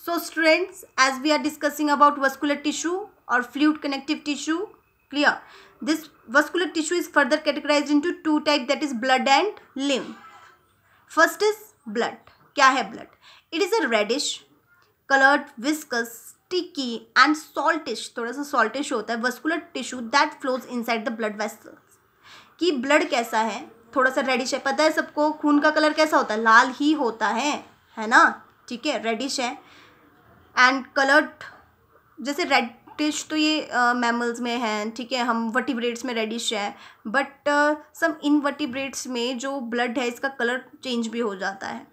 So students, as we are discussing about vascular tissue or fluid connective tissue, clear? This vascular tissue is further categorized into two types, that is blood and lymph. First is blood. क्या है blood? It is a reddish colored, viscous, sticky and saltish, थोड़ा सा saltish होता है vascular tissue that flows inside the blood vessels. कि blood कैसा है? थोड़ा सा रेडिश है. पता है सबको खून का कलर कैसा होता है? लाल ही होता है ना? ठीक है, रेडिश है. एंड कलर्ड, जैसे रेडिश तो ये मैमल्स में है, ठीक है, हम वर्टिब्रेट्स में रेडिश है, बट सम इनवर्टिब्रेट्स में जो ब्लड है इसका कलर चेंज भी हो जाता है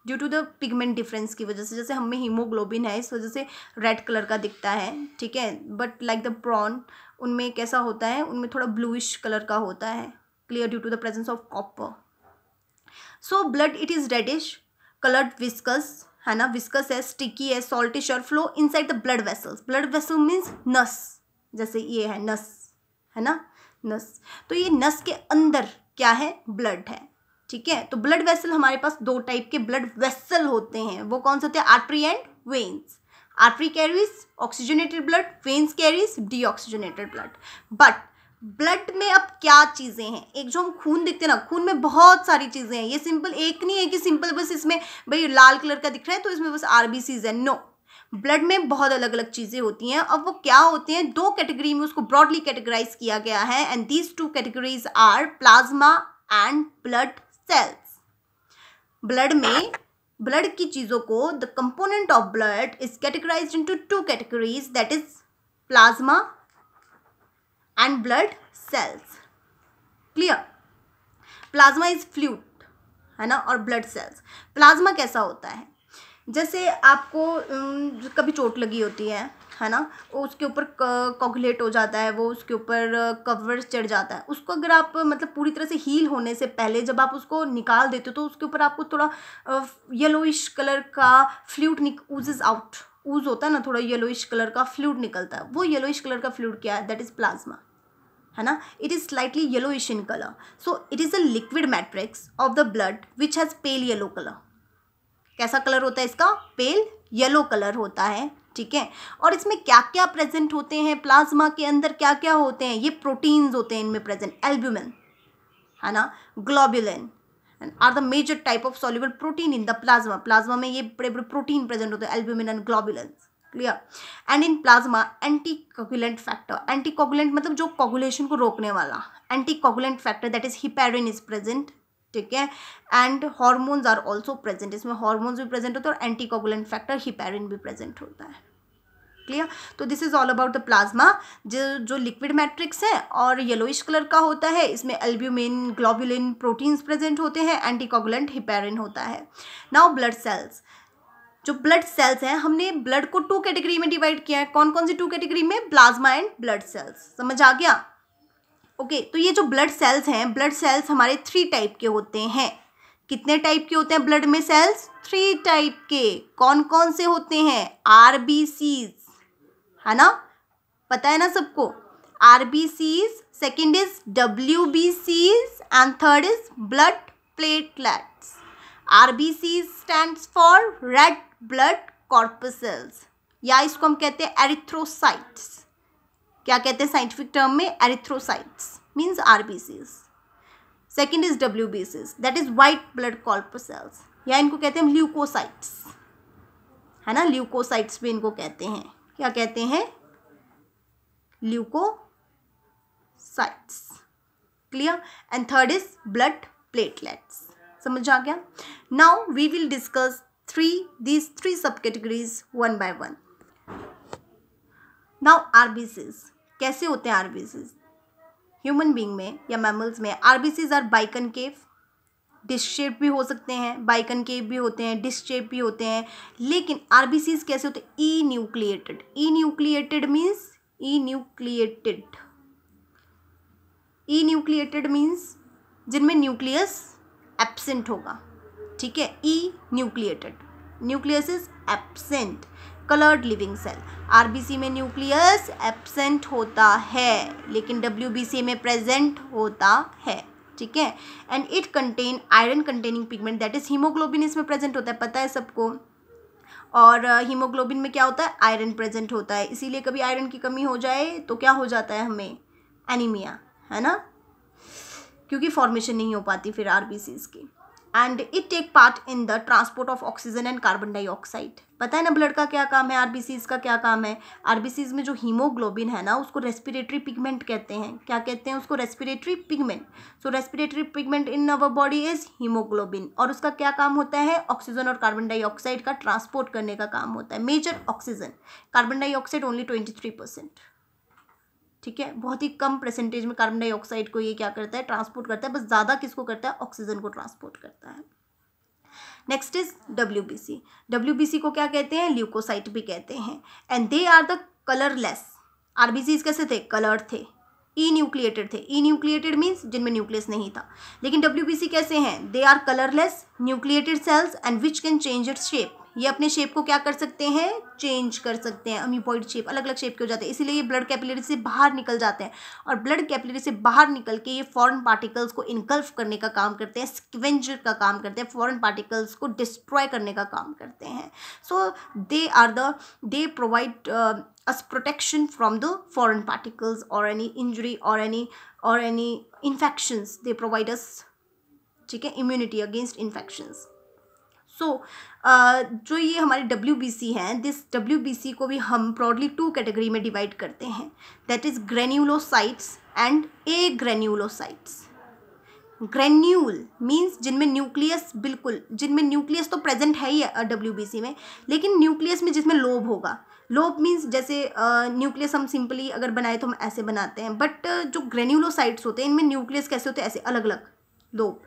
due to the pigment difference की वजह से. जैसे हम में हीमोग्लोबिन है, इस वजह से रेड कलर का दिखता है, ठीक है, बट लाइक द प्रॉन उनमें कैसा होता है, उनमें थोड़ा ब्लूइश कलर का होता है, clear, due to the presence of copper. So blood it is reddish coloured, viscous है ना, विस्कस है, स्टिकी है, सॉल्टिश और flow inside the blood vessels. Blood vessel means नस, जैसे ये है नस, है ना, नस. तो ये नस के अंदर क्या है? ब्लड है, ठीक है. तो ब्लड वेसल हमारे पास दो टाइप के ब्लड वेसल होते हैं. वो कौन से होते हैं? Artery and veins. Artery carries oxygenated blood, veins carries deoxygenated blood. But blood में अब क्या चीज़ें हैं? एक जो हम खून देखते हैं ना, खून में बहुत सारी चीज़ें हैं. ये सिंपल एक नहीं है कि सिंपल बस इसमें भाई लाल कलर का दिख रहा है तो इसमें बस आरबीसीज है. नो, ब्लड में बहुत अलग अलग चीज़ें होती हैं. अब वो क्या होते हैं? दो कैटेगरी में उसको ब्रॉडली कैटेगराइज किया गया है, and these two categories are plasma and blood cells. Blood में ब्लड की चीज़ों को, the component of blood is categorised into two categories, that is plasma and blood cells. Clear? Plasma is fluid, है ना, और ब्लड सेल्स. प्लाज्मा कैसा होता है? जैसे आपको कभी चोट लगी होती है ना, उसके ऊपर कोगुलेट हो जाता है, वो उसके ऊपर कवर चढ़ जाता है. उसको अगर आप मतलब पूरी तरह से हील होने से पहले जब आप उसको निकाल देते हो तो उसके ऊपर आपको थोड़ा येलोइश कलर का फ्लूइड ऊजेस आउट. ऊज होता है ना, थोड़ा येलोइश कलर का फ्लूइड निकलता है. वो येलोइश कलर का फ्लूइड क्या है? दैट इज प्लाज्मा, है ना. It is slightly yellowish in colour. So it is a liquid matrix of the blood which has pale yellow colour. कैसा कलर होता है इसका? पेल येलो कलर होता है, ठीक है. और इसमें क्या क्या प्रेजेंट होते हैं? प्लाज्मा के अंदर क्या क्या होते हैं? ये प्रोटीन्स होते हैं इनमें प्रेजेंट. एल्ब्यूमिन, है ना, globulin are the major type of soluble protein in the plasma. Plasma में ये बड़े बड़े प्रोटीन प्रेजेंट होते हैं, albumin and globulin. Clear? And in plasma anticoagulant factor, anticoagulant मतलब जो कोगुलेशन को रोकने वाला, anticoagulant factor that is heparin is present, ठीक है. And hormones are also present. इसमें हॉर्मोन्स भी प्रेजेंट होते हैं और एंटीकोगुलेंट फैक्टर हिपेरिन भी प्रेजेंट होता है. क्लियर? तो this is all about the plasma, जो लिक्विड मैट्रिक्स है और येलोइश कलर का होता है. इसमें एल्ब्यूमिन, ग्लोबुलिन, प्रोटीन्स प्रेजेंट होते हैं, एंटीकोगुलेंट हिपेरिन होता है. Now blood cells. जो ब्लड सेल्स हैं, हमने ब्लड को टू कैटेगरी में डिवाइड किया है. कौन कौन सी टू कैटेगरी में? Plasma and blood sales. समझ आ गया? ओके. तो ये जो ब्लड सेल्स हैं, ब्लड सेल्स हमारे 3 टाइप के होते हैं. कितने टाइप के होते हैं ब्लड में सेल्स? 3 टाइप के. कौन कौन से होते हैं? आरबीसीज, है ना, पता है ना सबको? आरबीसीज, सेकेंड इज डब्ल्यूबीसीज and third is blood platelets. RBCs stands for red blood corpuscles, या इसको हम कहते हैं एरिथ्रोसाइट्स. क्या कहते हैं साइंटिफिक टर्म में? Erythrocytes means RBCs. Second is डब्ल्यूबीसीज, that is white blood corpuscles, या इनको कहते हैं ल्यूकोसाइट्स, है ना. ल्यूकोसाइट्स भी इनको कहते हैं. क्या कहते हैं? Leucocytes. Clear? And third is blood platelets. समझ आ गया? Now we will discuss these three subcategories one by one. Now RBCs कैसे होते हैं? आरबीसीज ह्यूमन बींग में या मैमल्स में RBCs are biconcave, dish shape भी हो सकते हैं, बाइकनकेव भी होते हैं, डिश शेप भी होते हैं. लेकिन आरबीसीज कैसे होते हैं? Enucleated. Enucleated means enucleated means जिनमें न्यूक्लियस एब्सेंट होगा, ठीक है. Enucleated, nucleus is absent. Coloured living cell, RBC में न्यूक्लियस एब्सेंट होता है लेकिन डब्ल्यूबीसी में प्रेजेंट होता है, ठीक है. And it contain iron containing pigment that is haemoglobin इसमें प्रेजेंट होता है, पता है सबको. और हीमोग्लोबिन में क्या होता है, आयरन प्रेजेंट होता है, इसीलिए कभी आयरन की कमी हो जाए तो क्या हो जाता है हमें, एनीमिया, है ना, क्योंकि फॉर्मेशन नहीं हो पाती फिर आरबीसीज की। And it take part in the transport of oxygen and carbon dioxide. पता है ना ब्लड का क्या काम है, आरबीसीज का क्या काम है। आरबीसीज में जो हीमोग्लोबिन है ना, उसको रेस्पिरेटरी पिगमेंट कहते हैं। क्या कहते हैं उसको, respiratory pigment. So respiratory pigment in our body is haemoglobin, और उसका क्या काम होता है, ऑक्सीजन और कार्बन डाइऑक्साइड का ट्रांसपोर्ट करने का काम होता है। Major oxygen, carbon dioxide only 23%, ठीक है, बहुत ही कम परसेंटेज में कार्बन डाइऑक्साइड को ये क्या करता है, ट्रांसपोर्ट करता है, बस ज़्यादा किसको करता है, ऑक्सीजन को ट्रांसपोर्ट करता है। Next is WBC. डब्ल्यूबीसी को क्या कहते हैं, ल्यूकोसाइट भी कहते हैं। And they are the colourless. RBCs कैसे थे, कलर्ड थे, ई न्यूक्लिएटेड थे। ई न्यूक्लिएटेड मीन्स जिनमें न्यूक्लियस नहीं था। लेकिन डब्ल्यूबीसी कैसे हैं, they are colourless nucleated cells and which can change its shape. ये अपने शेप को क्या कर सकते हैं, चेंज कर सकते हैं। अमीबॉइड शेप, अलग अलग शेप के हो जाते हैं, इसीलिए ये ब्लड कैपिलरी से बाहर निकल जाते हैं। और ब्लड कैपिलरी से बाहर निकल के ये फॉरेन पार्टिकल्स को इनकल्फ करने का काम करते हैं, स्कैवेंजर का काम करते हैं, फॉरेन पार्टिकल्स को डिस्ट्रॉय करने का काम करते हैं। So they provide us protection from the foreign particles और एनी इंजरी और any infections. They provide us, ठीक है, इम्यूनिटी अगेंस्ट इन्फेक्शंस। सो जो ये हमारे डब्ल्यूबीसी हैं, दिस डब्ल्यूबीसी को भी हम ब्रॉडली 2 कैटेगरी में डिवाइड करते हैं, that is granulocytes and A granulocytes. Granule means जिनमें न्यूक्लियस, बिल्कुल जिनमें न्यूक्लियस तो प्रेजेंट है ही डब्ल्यूबीसी में, लेकिन न्यूक्लियस में जिसमें लोब होगा। लोब मीन्स जैसे न्यूक्लियस हम सिंपली अगर बनाए तो हम ऐसे बनाते हैं, बट जो ग्रेन्यूलोसाइट्स होते हैं इनमें न्यूक्लियस कैसे होते हैं, ऐसे अलग अलग लोब,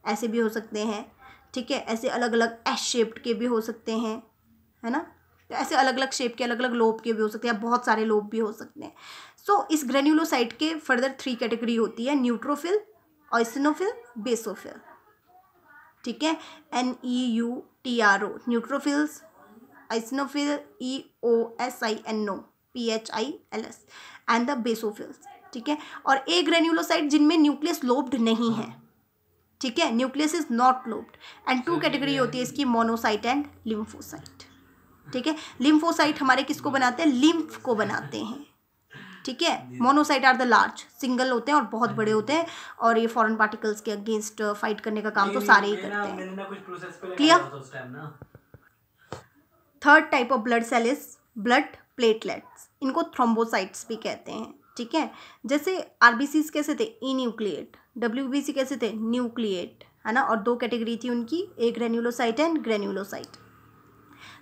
ऐसे भी हो सकते हैं, ठीक है, ऐसे अलग अलग एस शेप्ड के भी हो सकते हैं, है ना, तो ऐसे अलग अलग शेप के अलग अलग लोब के भी हो सकते हैं, बहुत सारे लोब भी हो सकते हैं। सो इस ग्रेन्यूलोसाइट के फर्दर 3 कैटेगरी होती है, न्यूट्रोफिल, ऑइसिनोफिल, बेसोफिल, ठीक है, NEUTRO, neutrophils, eosinophil EOSINO PHILS and the basophils, ठीक है। और ए ग्रेन्यूलोसाइट जिनमें न्यूक्लियस लोब्ड नहीं है, ठीक है, nucleus is not lobed. And 2 category होती है इसकी, मोनोसाइट एंड लिम्फोसाइट, ठीक है। लिम्फोसाइट हमारे किसको बनाते हैं, लिम्फ को बनाते हैं, ठीक है। Monocyte are the large, single होते हैं और बहुत बड़े होते हैं, और ये फॉरेन पार्टिकल्स के अगेंस्ट फाइट करने का काम तो सारे ही करते हैं। Clear. Third type of blood cell is blood platelets, इनको थ्रोम्बोसाइट्स भी कहते हैं, ठीक है। जैसे आरबीसीज कैसे थे, ई न्यूक्लिएट, डब्ल्यूबीसी कैसे थे, न्यूक्लिएट, है ना, और 2 कैटेगरी थी उनकी, एक ग्रेन्यूलोसाइट एंड ग्रेन्यूलोसाइट।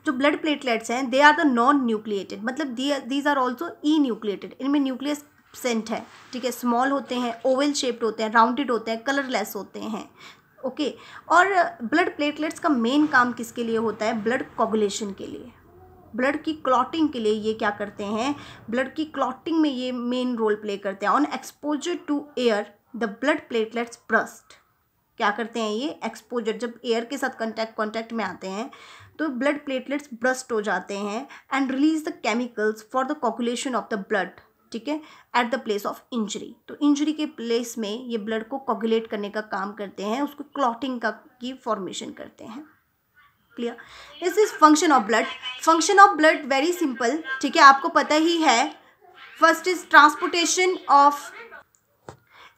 जो ब्लड प्लेटलेट्स हैं they are the non nucleated, मतलब these are also enucleated, इनमें न्यूक्लियस एब्सेंट है, ठीक है, स्मॉल होते हैं, ओवल शेप्ड होते हैं, राउंडेड होते हैं, कलरलेस होते हैं, ओके। और ब्लड प्लेटलेट्स का मेन काम किसके लिए होता है, ब्लड कोगुलेशन के लिए, ब्लड की क्लॉटिंग के लिए ये क्या करते हैं, ब्लड की क्लॉटिंग में ये मेन रोल प्ले करते हैं। On exposure to air the blood platelets burst, क्या करते हैं ये, एक्सपोजर, जब एयर के साथ कॉन्टैक्ट में आते हैं तो ब्लड प्लेटलेट्स ब्रस्ट हो जाते हैं and release the chemicals for the coagulation of the blood, ठीक है, at the place of injury. तो इंजरी के प्लेस में ये ब्लड को कोगुलेट करने का काम करते हैं, उसको क्लॉटिंग का की फॉर्मेशन करते हैं। Clear. This is function of blood. Function of blood very simple, ठीक है, आपको पता ही है। First is transportation of,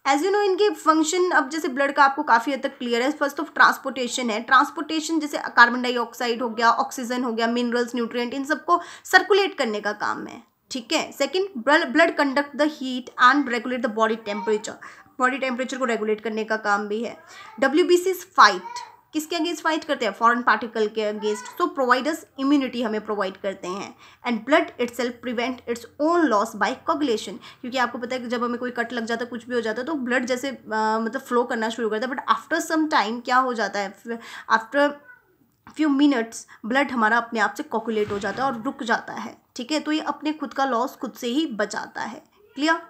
as you know इनके फंक्शन, अब जैसे ब्लड का आपको काफ़ी हद तक क्लियर है। फर्स्ट ऑफ ट्रांसपोर्टेशन है, ट्रांसपोर्टेशन जैसे कार्बन डाइऑक्साइड हो गया, ऑक्सीजन हो गया, मिनरल्स, न्यूट्रिएंट, इन सबको सर्कुलेट करने का काम है, ठीक है। Second, blood conduct the heat and regulate the body temperature, body temperature को रेगुलेट करने का काम भी है। डब्ल्यूबीसी फाइट, किसके अगेंस्ट फाइट करते हैं, फॉरेन पार्टिकल के अगेंस्ट। सो प्रोवाइडर्स इम्यूनिटी हमें प्रोवाइड करते हैं। And blood itself prevent its own loss by coagulation, क्योंकि आपको पता है कि जब हमें कोई कट लग जाता है, कुछ भी हो जाता है, तो ब्लड जैसे मतलब फ्लो करना शुरू करता है, बट आफ्टर सम टाइम क्या हो जाता है, आफ्टर फ्यू मिनट्स ब्लड हमारा अपने आप से कोगुलेट हो जाता है और रुक जाता है, ठीक है। तो ये अपने खुद का लॉस खुद से ही बचाता है। क्लियर।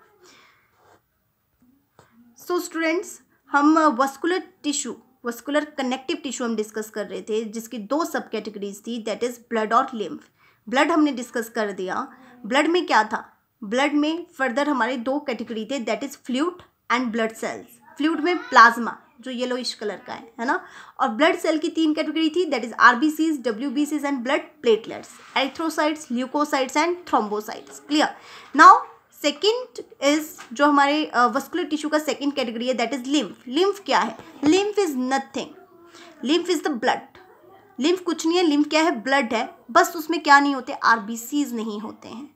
सो स्टूडेंट्स, हम vascular tissue, vascular connective tissue हम डिस्कस कर रहे थे, जिसकी 2 सब कैटेगरीज थी, दैट इज ब्लड और लिम्फ। ब्लड हमने डिस्कस कर दिया। ब्लड में क्या था, ब्लड में फर्दर हमारे 2 कैटेगरी थे, that is fluid and blood sales. Fluid में प्लाज्मा, जो येलोइश कलर का है ना। और ब्लड सेल की 3 कैटेगरी थी, दैट इज आरबीसीज, डब्ल्यूबीसीज and blood platelets, erythrocytes, leukocytes and thrombocytes. Clear. Now second is जो हमारे वस्कुलर टिश्यू का सेकेंड कैटेगरी है, दैट इज लिम्फ। लिम्फ क्या है? Lymph is nothing, lymph is the blood. Lymph कुछ नहीं है, लिम्फ क्या है? ब्लड है, बस उसमें क्या नहीं होते? आरबीसीज नहीं होते हैं,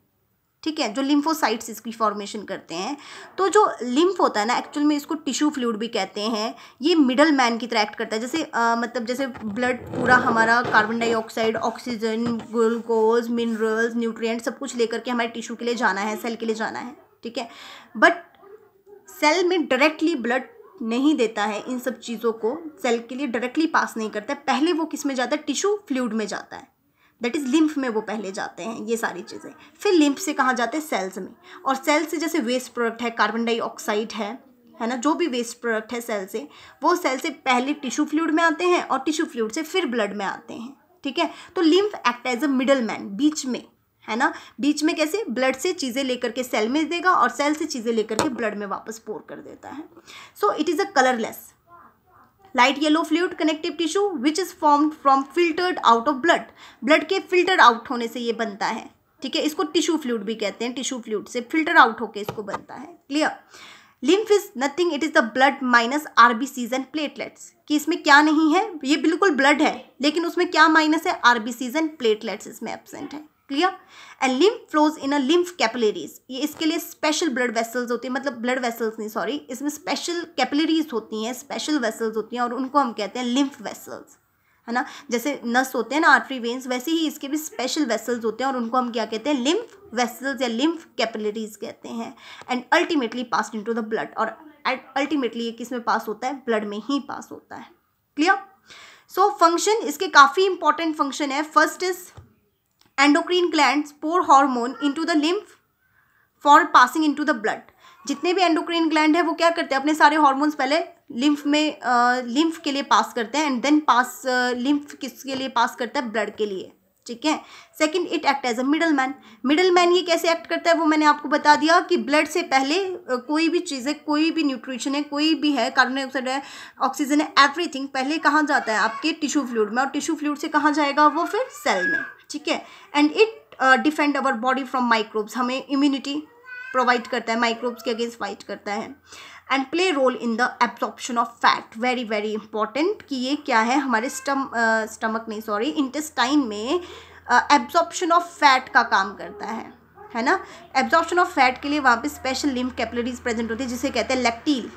ठीक है, जो लिम्फोसाइट्स इसकी फॉर्मेशन करते हैं। तो जो लिम्फ होता है ना, एक्चुअल में इसको टिश्यू फ्लूइड भी कहते हैं। ये मिडल मैन की तरह एक्ट करता है, जैसे मतलब जैसे ब्लड पूरा हमारा carbon dioxide, oxygen, glucose, minerals, nutrient सब कुछ लेकर के हमारे टिश्यू के लिए जाना है, सेल के लिए जाना है, ठीक है। बट सेल में डायरेक्टली ब्लड नहीं देता है, इन सब चीज़ों को सेल के लिए डायरेक्टली पास नहीं करता है, पहले वो किस में जाता है? टिश्यू फ्लूइड में जाता है, दैट इज़ लिम्फ में वो पहले जाते हैं ये सारी चीज़ें। फिर लिम्फ से कहाँ जाते हैं? सेल्स में। और सेल से जैसे वेस्ट प्रोडक्ट है, कार्बन डाइऑक्साइड है ना, जो भी वेस्ट प्रोडक्ट है सेल से, वो सेल से पहले टिश्यू फ्लूइड में आते हैं और टिश्यू फ्लूइड से फिर ब्लड में आते हैं, ठीक है। तो lymph act as a middle man, बीच में, है ना। बीच में कैसे? ब्लड से चीज़ें लेकर के सेल में देगा और सेल से चीज़ें लेकर के ब्लड में वापस पोर कर देता है। So it is a colourless light yellow fluid connective tissue which is formed from filtered out of blood. Blood के फिल्टर आउट होने से ये बनता है, ठीक है। इसको टिश्यू फ्लूइड भी कहते हैं, टिश्यू फ्लूइड से फिल्टर आउट होके इसको बनता है। Clear. Lymph is nothing, it is the blood minus RBCs and platelets. कि इसमें क्या नहीं है? ये बिल्कुल ब्लड है, लेकिन उसमें क्या माइनस है? आरबीसीज एंड प्लेटलेट्स इसमें एब्सेंट है। Clear. And lymph flows in a lymph capillaries. ये इसके लिए स्पेशल ब्लड वेसल्स होती है, मतलब ब्लड वेसल्स नहीं, सॉरी, इसमें स्पेशल कैपिलरीज होती हैं, स्पेशल वेसल्स होती हैं, और उनको हम कहते हैं लिम्फ वेसल्स, है ना। जैसे नस होते हैं ना, आर्टरी वेन्स, वैसे ही इसके भी स्पेशल वेसल्स होते हैं और उनको हम क्या कहते हैं? लिम्फ वेसल्स या लिम्फ कैपिलरीज कहते हैं। And ultimately pass into the blood, और अल्टीमेटली ये किस में पास होता है? ब्लड में ही पास होता है। क्लियर। सो फंक्शन इसके काफ़ी इंपॉर्टेंट फंक्शन है। First is endocrine glands pour hormone into the lymph for passing into the blood. जितने भी एंडोक्रीन ग्लैंड है वो क्या करते हैं? अपने सारे हार्मोन्स पहले लिम्फ में लिम्फ के लिए पास करते हैं, एंड देन पास लिम्फ किसके लिए पास करता है? ब्लड के लिए, ठीक है। Second, it act as a middle man. Middle man ये कैसे एक्ट करता है वो मैंने आपको बता दिया कि ब्लड से पहले कोई भी चीज़ है, कोई भी न्यूट्रिशन है, कोई भी है, कार्बन डाइऑक्साइड है, ऑक्सीजन है, एवरीथिंग पहले कहाँ जाता है? आपके टिश्यू फ्लूइड में, और टिश्यू फ्लूइड से कहाँ जाएगा? वो फिर सेल में, ठीक है। And it defend our body from microbes, हमें इम्यूनिटी प्रोवाइड करता है, माइक्रोब्स के अगेंस्ट फाइट करता है। And play role in the absorption of fat, very very important, कि ये क्या है? हमारे इंटेस्टाइन में एब्जॉर्प्शन ऑफ फैट का काम करता है ना। एब्जॉर्प्शन ऑफ फैट के लिए वहाँ पे स्पेशल लिम्फ कैपिलरीज प्रेजेंट होती है, जिसे कहते हैं लैक्टील।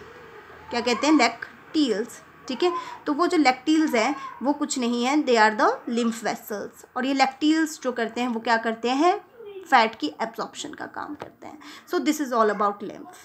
क्या कहते हैं? लैक्टील्स, ठीक है। तो वो जो लैक्टील्स हैं वो कुछ नहीं है, they are the lymph vessels. और ये लैक्टील्स जो करते हैं वो क्या करते हैं? फैट की एब्जॉर्प्शन का काम करते हैं। So this is all about lymph.